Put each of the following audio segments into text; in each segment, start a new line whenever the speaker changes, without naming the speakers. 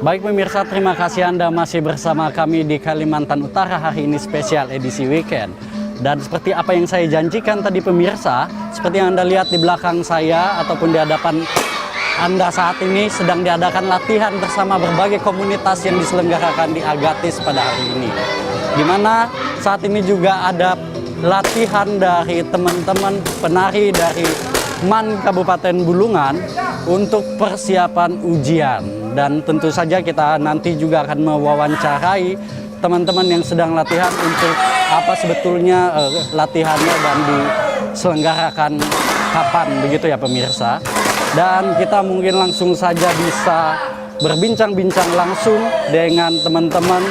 Baik pemirsa, terima kasih Anda masih bersama kami di Kalimantan Utara hari ini spesial edisi weekend. Dan seperti apa yang saya janjikan tadi pemirsa, seperti yang Anda lihat di belakang saya ataupun di hadapan Anda saat ini sedang diadakan latihan bersama berbagai komunitas yang diselenggarakan di Agatis pada hari ini. Di mana saat ini juga ada latihan dari teman-teman penari dari MAN Kabupaten Bulungan untuk persiapan ujian. Dan tentu saja kita nanti juga akan mewawancarai teman-teman yang sedang latihan untuk apa sebetulnya latihannya dan diselenggarakan kapan, begitu ya pemirsa. Dan kita mungkin langsung saja bisa berbincang-bincang langsung dengan teman-teman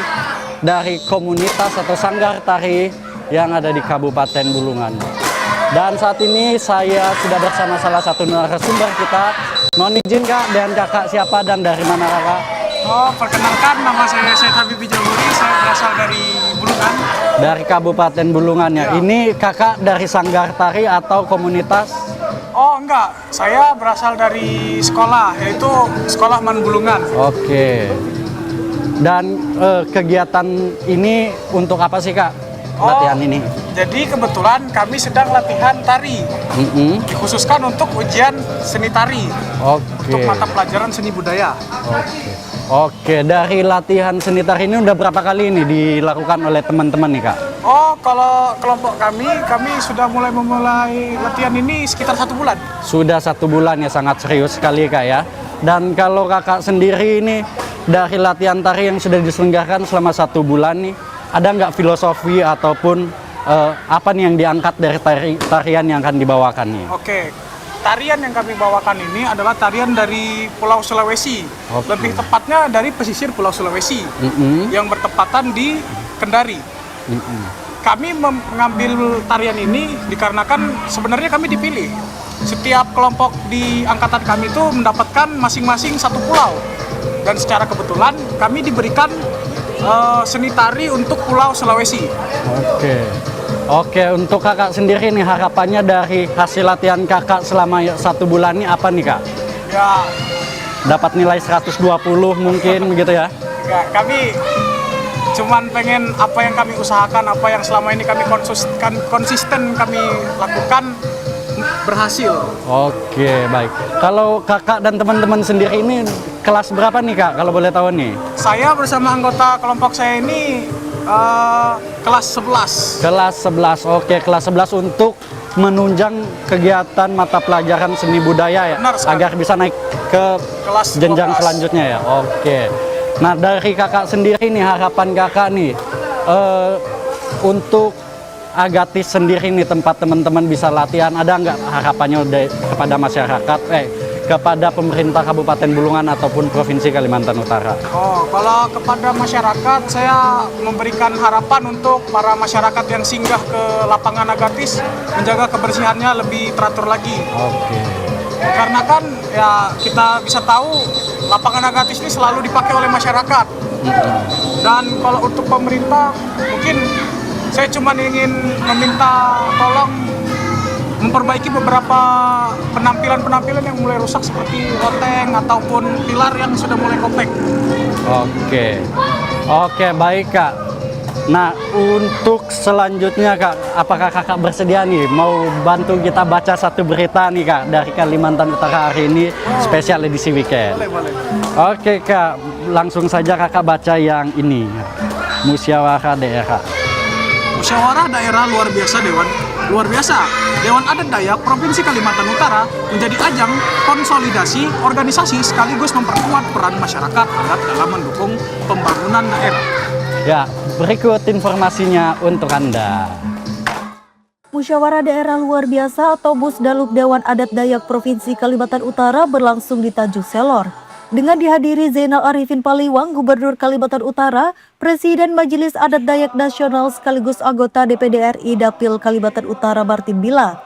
dari komunitas atau sanggar tari yang ada di Kabupaten Bulungan. Dan saat ini saya sudah bersama salah satu narasumber kita. Mohon izin Kak, dan Kakak siapa dan dari mana Kakak?
Oh, perkenalkan nama saya Syed Habib Wijawuri, saya berasal dari Bulungan. Dari
Kabupaten Bulungan ya. Ini Kakak dari sanggar tari atau komunitas?
Oh enggak, saya berasal dari sekolah, yaitu Sekolah MAN Bulungan.
Oke. Dan kegiatan ini untuk apa sih Kak? Latihan ini?
Jadi kebetulan kami sedang latihan tari, dikhususkan untuk ujian seni tari, untuk mata pelajaran seni budaya.
Oke, dari latihan seni tari ini udah berapa kali ini dilakukan oleh teman-teman nih Kak?
Oh, kalau kelompok kami sudah memulai latihan ini sekitar 1 bulan.
Sudah 1 bulan ya, sangat serius sekali Kak ya. Dan kalau Kakak sendiri ini dari latihan tari yang sudah diselenggarakan selama 1 bulan nih, ada nggak filosofi ataupun apa nih yang diangkat dari tarian yang akan dibawakan nih?
Oke, tarian yang kami bawakan ini adalah tarian dari Pulau Sulawesi. Lebih tepatnya dari pesisir Pulau Sulawesi yang bertepatan di Kendari. Kami mengambil tarian ini dikarenakan sebenarnya kami dipilih. Setiap kelompok di angkatan kami itu mendapatkan masing-masing 1 pulau. Dan secara kebetulan kami diberikan seni tari untuk Pulau Sulawesi. Oke, untuk Kakak sendiri nih harapannya dari hasil latihan Kakak selama 1 bulan ini apa nih Kak? Ya,
dapat nilai 120 mungkin begitu ya?
Ya, kami cuman pengen apa yang kami usahakan, apa yang selama ini kami konsisten kami lakukan berhasil. Oke,
baik. Kalau Kakak dan teman-teman sendiri ini kelas berapa nih Kak, kalau boleh tahu nih?
Saya bersama anggota kelompok saya ini kelas 11.
Kelas 11, oke, kelas 11 untuk menunjang kegiatan mata pelajaran seni budaya ya? Agar bisa naik ke kelas jenjang 12. Selanjutnya ya? Oke. Nah dari Kakak sendiri nih, harapan Kakak nih untuk Agatis sendiri nih, tempat teman-teman bisa latihan, ada nggak harapannya kepada masyarakat, kepada pemerintah Kabupaten Bulungan ataupun Provinsi Kalimantan Utara?
Oh, kalau kepada masyarakat, saya memberikan harapan untuk para masyarakat yang singgah ke lapangan Agatis menjaga kebersihannya lebih teratur lagi.
Oke.
Karena kan ya kita bisa tahu lapangan Agatis ini selalu dipakai oleh masyarakat. Dan kalau untuk pemerintah mungkin saya cuma ingin meminta tolong memperbaiki beberapa penampilan yang mulai rusak seperti loteng ataupun pilar yang sudah mulai kopek. Oke, baik Kak. Nah untuk selanjutnya Kak, apakah Kakak bersedia nih mau bantu kita baca satu berita nih Kak dari Kalimantan Utara hari ini spesial edisi weekend? Boleh. Oke Kak, langsung saja Kakak baca yang ini, Musyawarah Daerah. Musyawarah Daerah luar biasa Dewan Adat Dayak Provinsi Kalimantan Utara menjadi ajang konsolidasi organisasi sekaligus memperkuat peran masyarakat adat dalam mendukung pembangunan daerah.
Ya, berikut informasinya untuk Anda.
Musyawarah Daerah Luar Biasa atau Musdaluk Dewan Adat Dayak Provinsi Kalimantan Utara berlangsung di Tanjung Selor. Dengan dihadiri Zainal Arifin Paliwang, Gubernur Kalimantan Utara, Presiden Majelis Adat Dayak Nasional sekaligus anggota DPD RI Dapil Kalimantan Utara Martin Bila.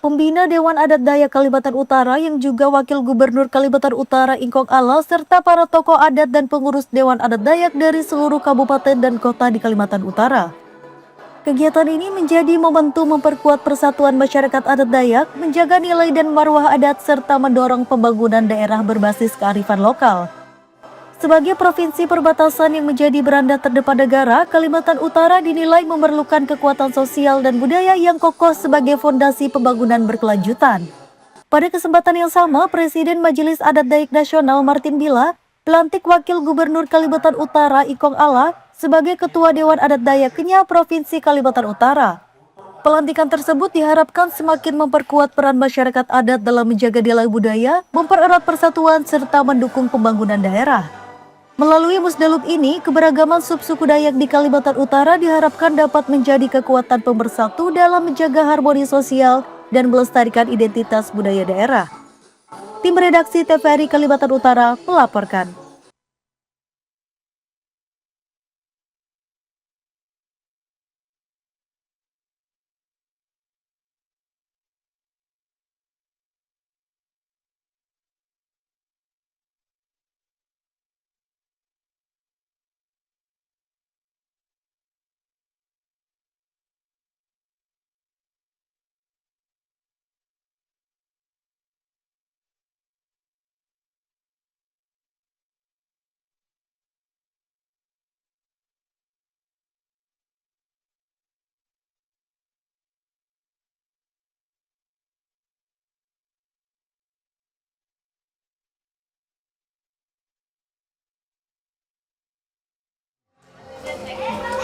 Pembina Dewan Adat Dayak Kalimantan Utara yang juga Wakil Gubernur Kalimantan Utara Ingkong Allah serta para tokoh adat dan pengurus Dewan Adat Dayak dari seluruh kabupaten dan kota di Kalimantan Utara. Kegiatan ini menjadi momentum memperkuat persatuan masyarakat adat Dayak, menjaga nilai dan marwah adat serta mendorong pembangunan daerah berbasis kearifan lokal. Sebagai provinsi perbatasan yang menjadi beranda terdepan negara, Kalimantan Utara dinilai memerlukan kekuatan sosial dan budaya yang kokoh sebagai fondasi pembangunan berkelanjutan. Pada kesempatan yang sama, Presiden Majelis Adat Dayak Nasional Martin Bila pelantik Wakil Gubernur Kalimantan Utara Ikong Ala sebagai Ketua Dewan Adat Dayak Kenya Provinsi Kalimantan Utara. Pelantikan tersebut diharapkan semakin memperkuat peran masyarakat adat dalam menjaga nilai budaya, mempererat persatuan, serta mendukung pembangunan daerah. Melalui Musdalub ini, keberagaman subsuku Dayak di Kalimantan Utara diharapkan dapat menjadi kekuatan pemersatu dalam menjaga harmoni sosial dan melestarikan identitas budaya daerah. Tim redaksi TVRI Kalimantan Utara melaporkan.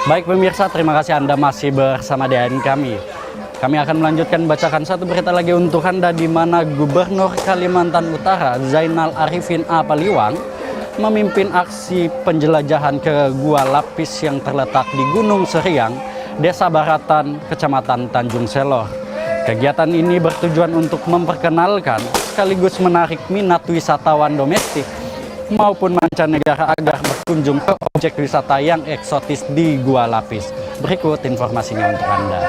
Baik pemirsa, terima kasih Anda masih bersama dengan kami. Kami akan melanjutkan bacakan satu berita lagi untuk Anda, di mana Gubernur Kalimantan Utara Zainal Arifin A. Paliwang memimpin aksi penjelajahan ke Gua Lapis yang terletak di Gunung Seriang, Desa Baratan, Kecamatan Tanjung Selor. Kegiatan ini bertujuan untuk memperkenalkan sekaligus menarik minat wisatawan domestik maupun mancanegara agar berkunjung ke objek wisata yang eksotis di Gua Lapis. Berikut informasinya untuk Anda.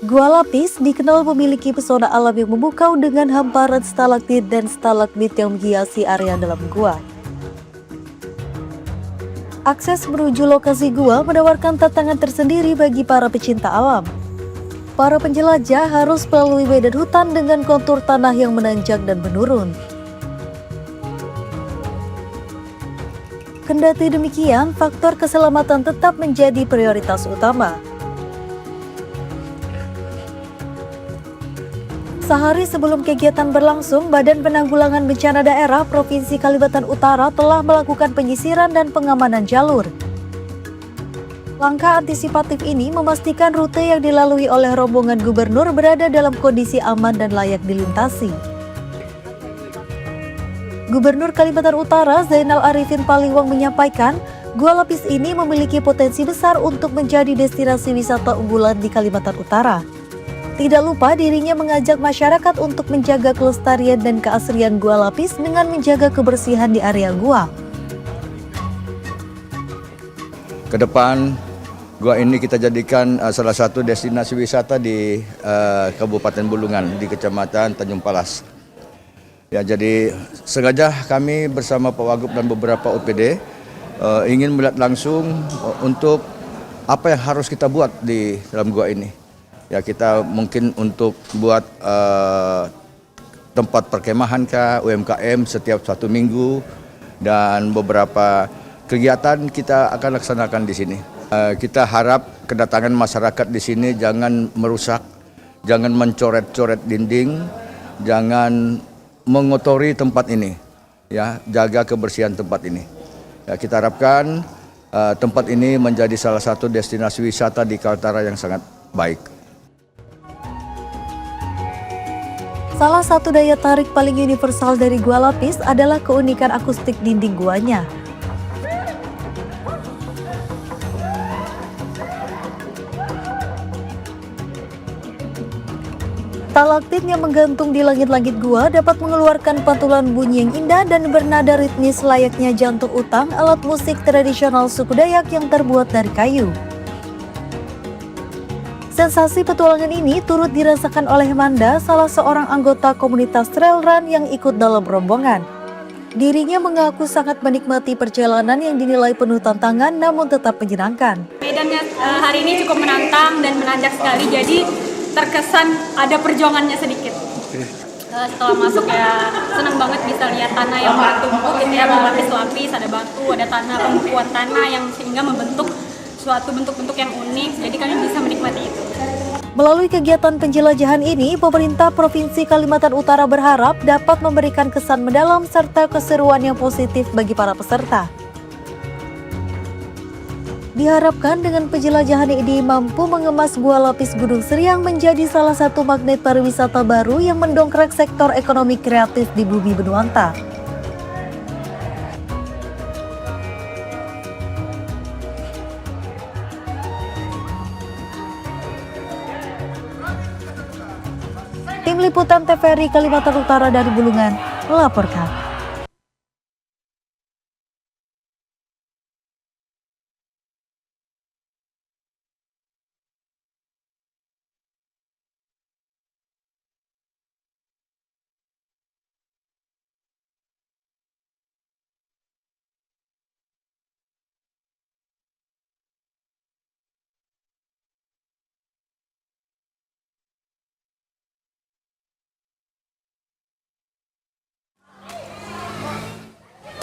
Gua Lapis dikenal memiliki pesona alam yang memukau dengan hamparan stalaktit dan stalagmit yang menghiasi area dalam gua. Akses menuju lokasi gua menawarkan tantangan tersendiri bagi para pecinta alam. Para penjelajah harus melalui medan hutan dengan kontur tanah yang menanjak dan menurun. Kendati demikian, faktor keselamatan tetap menjadi prioritas utama. Sehari sebelum kegiatan berlangsung, Badan Penanggulangan Bencana Daerah Provinsi Kalimantan Utara telah melakukan penyisiran dan pengamanan jalur. Langkah antisipatif ini memastikan rute yang dilalui oleh rombongan gubernur berada dalam kondisi aman dan layak dilintasi. Gubernur Kalimantan Utara Zainal Arifin Paliwang menyampaikan, Gua Lapis ini memiliki potensi besar untuk menjadi destinasi wisata unggulan di Kalimantan Utara. Tidak lupa dirinya mengajak masyarakat untuk menjaga kelestarian dan keasrian Gua Lapis dengan menjaga kebersihan di area gua.
Ke depan, gua ini kita jadikan salah satu destinasi wisata di Kabupaten Bulungan di Kecamatan Tanjung Palas. Ya, jadi sengaja kami bersama Pak Wagub dan beberapa OPD ingin melihat langsung untuk apa yang harus kita buat di dalam gua ini. Ya, kita mungkin untuk buat tempat perkemahan UMKM setiap 1 minggu, dan beberapa kegiatan kita akan laksanakan di sini. Kita harap kedatangan masyarakat di sini jangan merusak, jangan mencoret-coret dinding, jangan mengotori tempat ini. Ya, jaga kebersihan tempat ini. Ya, kita harapkan tempat ini menjadi salah satu destinasi wisata di Kaltara yang sangat baik.
Salah satu daya tarik paling universal dari Gua Lapis adalah keunikan akustik dinding guanya. Stalaktit yang menggantung di langit-langit gua dapat mengeluarkan pantulan bunyi yang indah dan bernada ritmis layaknya jantung utang, alat musik tradisional suku Dayak yang terbuat dari kayu. Sensasi petualangan ini turut dirasakan oleh Manda, salah seorang anggota komunitas trail run yang ikut dalam rombongan. Dirinya mengaku sangat menikmati perjalanan yang dinilai penuh tantangan namun tetap menyenangkan.
Medannya hari ini cukup menantang dan menanjak sekali, jadi terkesan ada perjuangannya sedikit. setelah masuk ya senang banget bisa lihat tanah yang bertumpuk gitu ya, berlapis-lapis, ada batu, ada tanah, pembekuan tanah yang sehingga membentuk suatu bentuk-bentuk yang unik, jadi kami bisa menikmati itu.
Melalui kegiatan penjelajahan ini, pemerintah Provinsi Kalimantan Utara berharap dapat memberikan kesan mendalam serta keseruan yang positif bagi para peserta. Diharapkan dengan penjelajahan ini mampu mengemas Gua Lapis Gunung Seriang menjadi salah satu magnet pariwisata baru yang mendongkrak sektor ekonomi kreatif di bumi Benuanta. Tim Liputan TVRI Kalimantan Utara dari Bulungan melaporkan.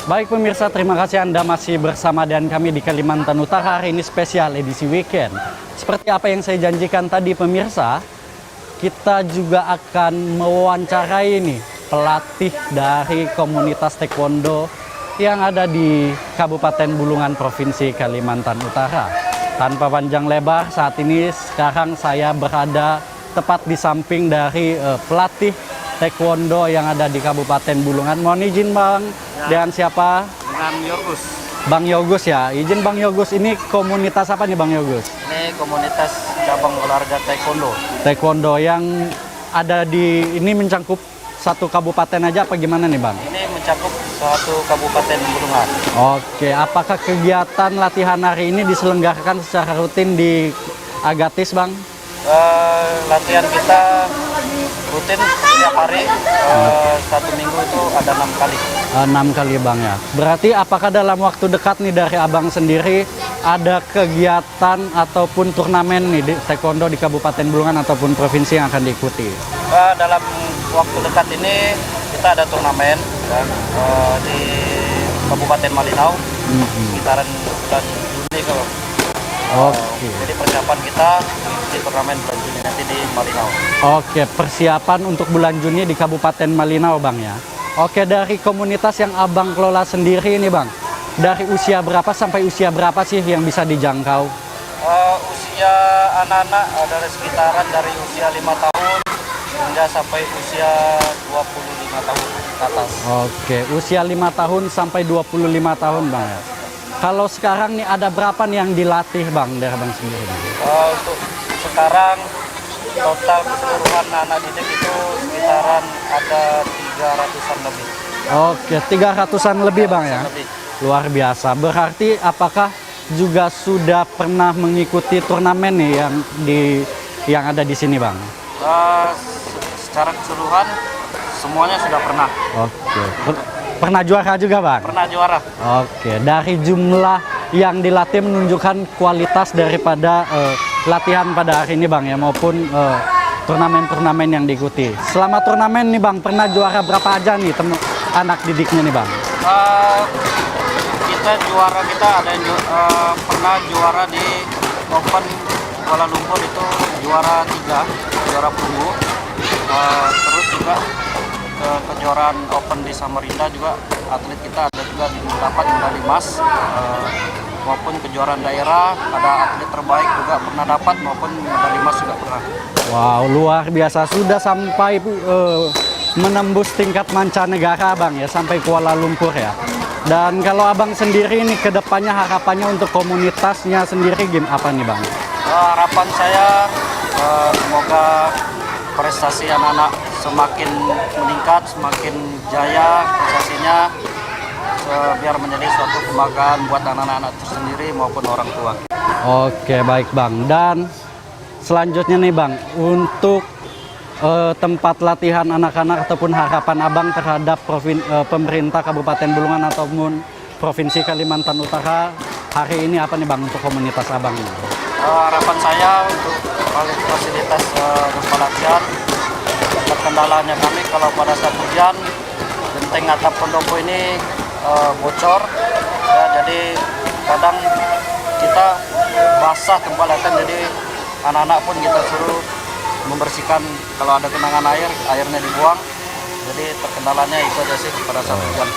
Baik pemirsa, terima kasih Anda masih bersama dan kami di Kalimantan Utara. Hari ini spesial edisi weekend. Seperti apa yang saya janjikan tadi pemirsa, kita juga akan mewawancarai nih pelatih dari komunitas taekwondo yang ada di Kabupaten Bulungan, Provinsi Kalimantan Utara. Tanpa panjang lebar, saat ini sekarang saya berada tepat di samping dari pelatih taekwondo yang ada di Kabupaten Bulungan. Mohon izin Bang, dengan siapa?
Dengan Yogus.
Bang Yogus ya. Izin Bang Yogus, ini komunitas apa nih Bang Yogus?
Ini komunitas cabang olahraga taekwondo.
Taekwondo yang ada di ini mencakup satu kabupaten aja apa gimana nih Bang?
Ini mencakup suatu kabupaten Bulungan.
Oke, apakah kegiatan latihan hari ini diselenggarakan secara rutin di Agatis Bang?
Latihan kita rutin setiap hari, satu minggu itu ada 6 kali.
6 kali Bang ya. Berarti apakah dalam waktu dekat nih dari Abang sendiri ada kegiatan ataupun turnamen nih di taekwondo di Kabupaten Bulungan ataupun provinsi yang akan diikuti?
Dalam waktu dekat ini kita ada turnamen kan, di Kabupaten Malinau, sekitaran bulan Juni kalau.
Oke.
Jadi persiapan kita di turnamen bulan Juni nanti di Malinau.
Oke, persiapan untuk bulan Juni di Kabupaten Malinau Bang ya. Oke, dari komunitas yang Abang kelola sendiri ini Bang, dari usia berapa sampai usia berapa sih yang bisa dijangkau?
Usia anak-anak dari sekitaran dari usia 5 tahun hingga sampai usia 25 tahun ke atas.
Oke, usia 5 tahun sampai 25 tahun Bang ya. Kalau sekarang nih ada berapa nih yang dilatih Bang dari Abang sendiri?
Untuk sekarang total keseluruhan anak didik itu sekitaran ada 300-an lebih.
Oke, 300-an lebih Bang ya.
Lebih.
Luar biasa. Berarti apakah juga sudah pernah mengikuti turnamen nih yang ada di sini Bang?
Secara keseluruhan semuanya sudah pernah.
Oke. Pernah juara juga Bang?
Pernah juara.
Oke, dari jumlah yang dilatih menunjukkan kualitas daripada latihan pada hari ini Bang ya, maupun turnamen-turnamen yang diikuti. Selama turnamen nih Bang, pernah juara berapa aja nih anak didiknya nih Bang?
Kita ada yang pernah juara di Open Kuala Lumpur, itu juara 3, juara perunggu. Terus juga kejuaraan Open di Samarinda juga atlet kita ada juga dapat medali emas, maupun kejuaraan daerah ada atlet terbaik juga pernah dapat, maupun medali emas juga pernah.
Wow, luar biasa, sudah sampai menembus tingkat mancanegara Bang ya, sampai Kuala Lumpur ya. Dan kalau Abang sendiri ini kedepannya harapannya untuk komunitasnya sendiri apa nih Bang?
Harapan saya semoga prestasi anak-anak semakin meningkat, semakin jaya prestasinya, biar menjadi suatu kebanggaan buat anak-anak tersendiri maupun orang tua.
Oke, baik Bang. Dan selanjutnya nih Bang, untuk tempat latihan anak-anak ataupun harapan Abang terhadap pemerintah Kabupaten Bulungan ataupun Provinsi Kalimantan Utara hari ini apa nih Bang untuk komunitas Abang?
Harapan saya untuk fasilitas tempat latihan kendalanya kami kalau pada saat hujan genteng atap pendopo ini bocor ya, jadi kadang kita basah tempat latihan, jadi anak-anak pun kita suruh membersihkan kalau ada genangan air, airnya dibuang. Jadi terkendalanya itu aja sih pada saat hujan.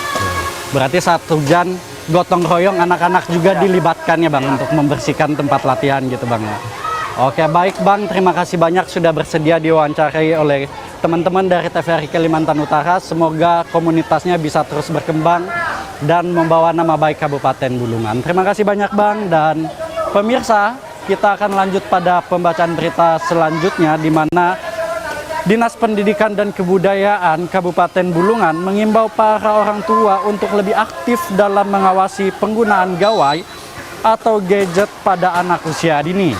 Berarti saat hujan gotong royong anak-anak juga dilibatkan ya Bang untuk membersihkan tempat latihan gitu Bang ya. Oke, baik Bang, terima kasih banyak sudah bersedia diwawancarai oleh teman-teman dari TVRI Kalimantan Utara. Semoga komunitasnya bisa terus berkembang dan membawa nama baik Kabupaten Bulungan. Terima kasih banyak Bang, dan pemirsa, kita akan lanjut pada pembacaan berita selanjutnya, di mana Dinas Pendidikan dan Kebudayaan Kabupaten Bulungan mengimbau para orang tua untuk lebih aktif dalam mengawasi penggunaan gawai atau gadget pada anak usia dini.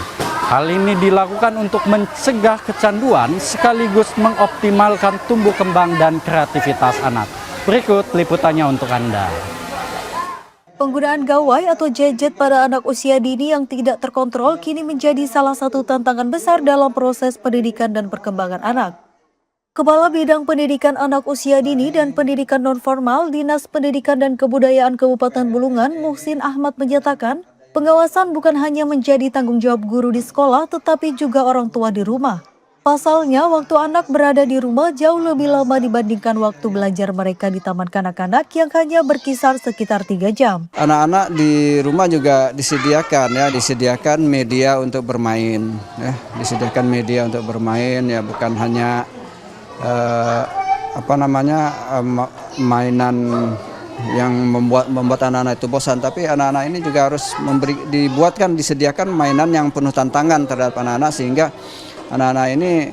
Hal ini dilakukan untuk mencegah kecanduan sekaligus mengoptimalkan tumbuh kembang dan kreativitas anak. Berikut liputannya untuk Anda.
Penggunaan gawai atau gadget pada anak usia dini yang tidak terkontrol kini menjadi salah satu tantangan besar dalam proses pendidikan dan perkembangan anak. Kepala Bidang Pendidikan Anak Usia Dini dan Pendidikan Nonformal Dinas Pendidikan dan Kebudayaan Kabupaten Bulungan, Muhsin Ahmad menyatakan, pengawasan bukan hanya menjadi tanggung jawab guru di sekolah, tetapi juga orang tua di rumah. Pasalnya, waktu anak berada di rumah jauh lebih lama dibandingkan waktu belajar mereka di taman kanak-kanak yang hanya berkisar sekitar 3 jam.
Anak-anak di rumah juga disediakan media untuk bermain, ya, disediakan media untuk bermain, ya bukan hanya mainan yang membuat anak-anak itu bosan, tapi anak-anak ini juga harus disediakan mainan yang penuh tantangan terhadap anak-anak, sehingga anak-anak ini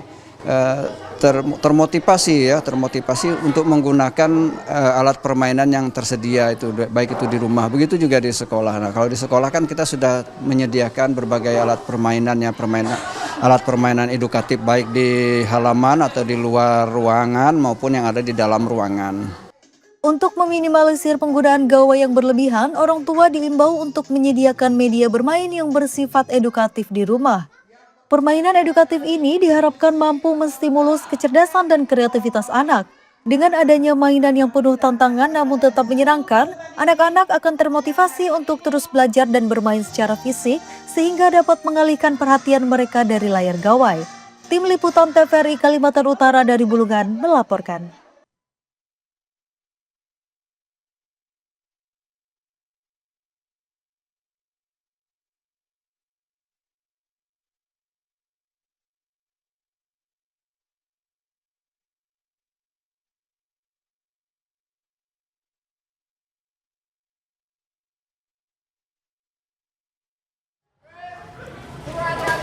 termotivasi untuk menggunakan alat permainan yang tersedia itu, baik itu di rumah, begitu juga di sekolah. Nah, kalau di sekolah kan kita sudah menyediakan berbagai alat permainan edukatif, baik di halaman atau di luar ruangan maupun yang ada di dalam ruangan.
Untuk meminimalisir penggunaan gawai yang berlebihan, orang tua diimbau untuk menyediakan media bermain yang bersifat edukatif di rumah. Permainan edukatif ini diharapkan mampu menstimulus kecerdasan dan kreativitas anak. Dengan adanya mainan yang penuh tantangan namun tetap menyenangkan, anak-anak akan termotivasi untuk terus belajar dan bermain secara fisik sehingga dapat mengalihkan perhatian mereka dari layar gawai. Tim Liputan TVRI Kalimantan Utara dari Bulungan melaporkan.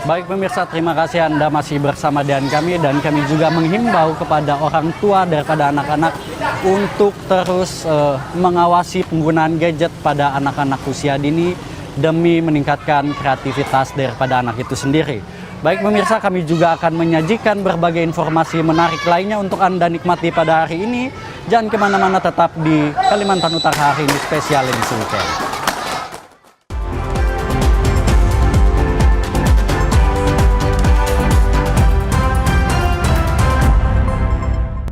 Baik pemirsa, terima kasih Anda masih bersama dengan kami, dan kami juga menghimbau kepada orang tua daripada anak-anak untuk terus mengawasi penggunaan gadget pada anak-anak usia dini demi meningkatkan kreativitas daripada anak itu sendiri. Baik pemirsa, kami juga akan menyajikan berbagai informasi menarik lainnya untuk Anda nikmati pada hari ini. Jangan kemana-mana, tetap di Kalimantan Utara hari ini spesial edisi weekend.